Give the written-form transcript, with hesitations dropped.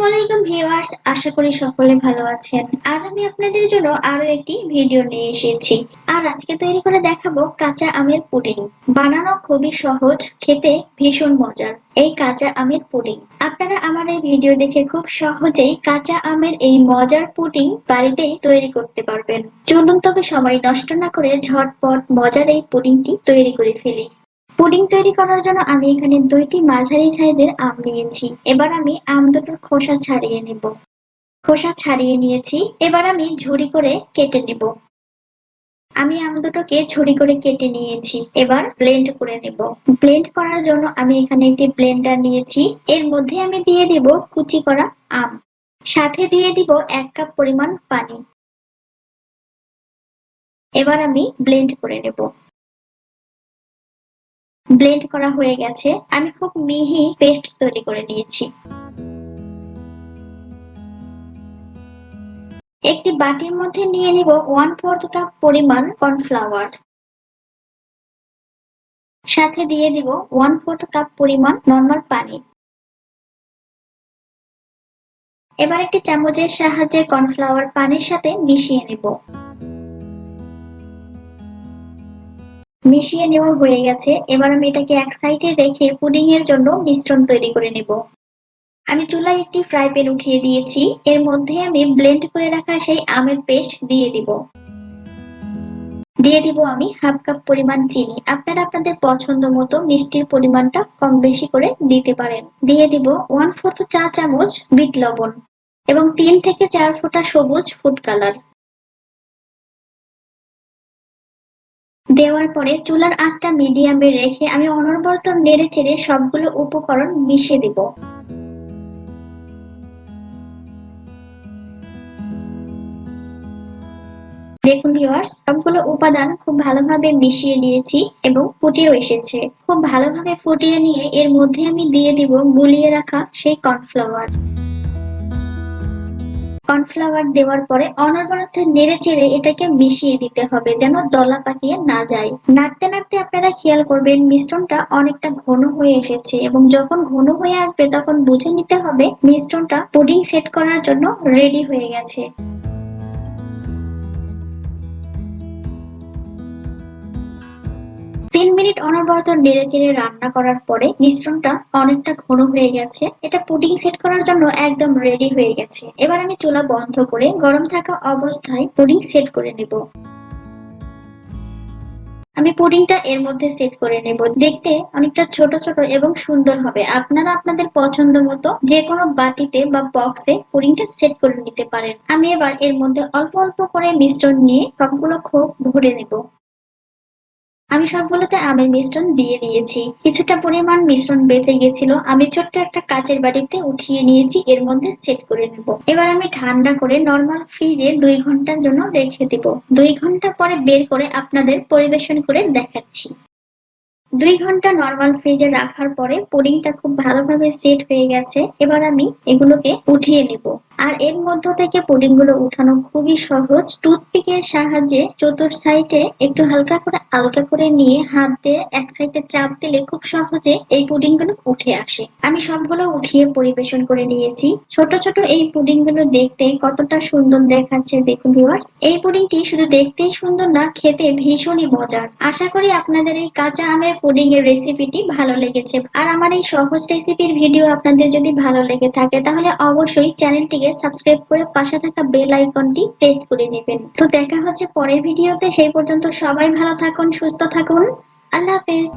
আসসালামু আলাইকুম ভিউয়ার্স, আশা করি সকলে ভালো আছেন। আজ আমি আপনাদের জন্য আরো একটি ভিডিও নিয়ে এসেছি। আর আজকে তৈরি করে দেখাবো কাঁচা আমের পুডিং। বানানো খুবই সহজ, খেতে ভীষণ মজার এই কাঁচা আমের পুডিং। আপনারা আমার এই ভিডিও দেখে খুব সহজেই কাঁচা আমের এই মজার পুডিং বাড়িতেই তৈরি করতে পারবেন। চলুন তবে সময় নষ্ট না করে ঝটপট মজার এই পুডিংটি তৈরি করে ফেলি। পুডিং তৈরি করার জন্য আমি এখানে 2টি মাঝারি সাইজের আম নিয়েছি। এবার আমি আম দুটোর খোসা ছাড়িয়ে নেব। খোসা ছাড়িয়ে নিয়েছি, এবার আমি ঝুরি করে কেটে নেব। আমি আম দুটোকে ঝুরি করে কেটে নিয়েছি, এবার ব্লেন্ড করে নেব। ব্লেন্ড করার জন্য আমি এখানে একটি ব্লেন্ডার নিয়েছি। এর মধ্যে আমি দিয়ে দেব কুচি করা আম, সাথে দিয়ে দিব 1 কাপ পরিমাণ পানি। এবার আমি ব্লেন্ড করে নেব। ব্লেন্ড করা হয়ে গেছে, আমি খুব মিহি পেস্ট তৈরি করে নিয়েছি। একটি বাটির মধ্যে নিয়ে নিব 1/4 কাপ পরিমাণ কর্নফ্লাওয়ার, সাথে দিয়ে দিব 1/4 কাপ পরিমাণ নরমাল পানি। এবার একটি চামচের সাহায্যে কর্নফ্লাওয়ার পানির সাথে মিশিয়ে নেব। মিশিয়ে নেওয়া হয়ে গেছে, এবার আমি এটাকে এক সাইডে রেখে পুডিং এর জন্য মিশ্রণ তৈরি করে নেব। আমি চুলায় একটি ফ্রাই প্যান উঠিয়ে দিয়েছি। এর মধ্যে আমি ব্লেন্ড করে রাখা সেই আমের পেস্ট দিয়ে দিব। দিয়ে দিব আমি 1/2 কাপ পরিমাণ চিনি। আপনারা আপনাদের পছন্দ মতো মিষ্টির পরিমাণটা কম বেশি করে দিতে পারেন। দিয়ে দিব 1/4 চা চামচ বিট লবণ এবং 3 থেকে 4 ফোঁটা সবুজ ফুড কালার। দেওয়ার পরে চুলার আঁচটা মিডিয়ামে রেখে আমি অনবরত নেড়ে চেড়ে সবগুলো উপকরণ মিশিয়ে দিব। দেখুন ভিউয়ার্স, সবগুলো উপাদান খুব ভালোভাবে মিশিয়ে নিয়েছি এবং ফুটেও এসেছে। খুব ভালোভাবে ফুটিয়ে নিয়ে এর মধ্যে আমি দিয়ে দিব গুলিয়ে রাখা সেই কর্নফ্লাওয়ার। কর্নফ্লাওয়ার দেওয়ার পরে অনবরত নেড়ে চেড়ে এটাকে মিশিয়ে দিতে হবে যেন দলা পাকিয়ে না যায়। নাড়তে নাড়তে আপনারা খেয়াল করবেন মিশ্রণটা অনেকটা ঘন হয়ে এসেছে এবং যখন ঘন হয়ে আসবে তখন বুঝে নিতে হবে মিশ্রণটা পুডিং সেট করার জন্য রেডি হয়ে গেছে। 3 মিনিট অনবরত নেড়েচেড়ে রান্না করার পরে মিশ্রণটা অনেকটা ঘন হয়ে গেছে। এটা পুডিং সেট করার জন্য একদম রেডি হয়ে গেছে। এবার আমি চুলা বন্ধ করে গরম থাকা অবস্থায় পুডিং সেট করে নেব। আমি পুডিংটা এর মধ্যে সেট করে নেব। দেখতে অনেকটা ছোট ছোট এবং সুন্দর হবে। আপনারা আপনাদের পছন্দ মতো যে কোনো বাটিতে বা বক্সে পুডিংটা সেট করে নিতে পারেন। আমি এবার এর মধ্যে অল্প অল্প করে মিশ্রণ নিয়ে সবগুলো খোপ ভরে নেব। আমি সবগুলোতে আমের মিশ্রণ দিয়ে দিয়েছি। কিছুটা পরিমাণ মিশ্রণ বেঁচে গেছিল, আমি ছোট্ট একটা কাচের বাটিতে উঠিয়ে নিয়েছি, এর মধ্যে সেট করে নেব। এবার আমি ঠান্ডা করে নরমাল ফ্রিজে 2 ঘন্টার জন্য রেখে দেব। 2 ঘন্টা পরে বের করে আপনাদের পরিবেশন করে দেখাচ্ছি। 2 ঘন্টা নরমাল ফ্রিজে রাখার পরে পুডিংটা খুব ভালোভাবে সেট হয়ে গেছে। এবার আমি এগুলোকে উঠিয়ে নেব। আর এর মধ্য থেকে পুডিং গুলো উঠানো খুবই সহজ। টুথপিকের সাহায্যে চতুর সাইডে একটু হালকা করে আলগা করে নিয়ে হাত দিয়ে এক সাইডে চাপ দিলে খুব সহজে এই পুডিং গুলো উঠে আসে। আমি সবগুলো উঠিয়ে পরিবেশন করে নিয়েছি। ছোট ছোট এই পুডিং গুলো দেখতে কতটা সুন্দর দেখাচ্ছে দেখুন ভিউয়ার্স। এই পুডিংটি শুধু দেখতেই সুন্দর না, খেতে ভীষণই মজার। আশা করি আপনাদের এই কাঁচা আমের পুডিং এর রেসিপিটি ভালো লেগেছে। আর আমার এই সহজ রেসিপির ভিডিও আপনাদের যদি ভালো লেগে থাকে তাহলে অবশ্যই চ্যানেলটিকে সাবস্ক্রাইব করে পাশে থাকা বেল আইকনটি প্রেস করে নেবেন। তো দেখা হচ্ছে পরের ভিডিওতে। সেই পর্যন্ত সবাই ভালো থাকুন, সুস্থ থাকুন। আল্লাহ হাফেজ।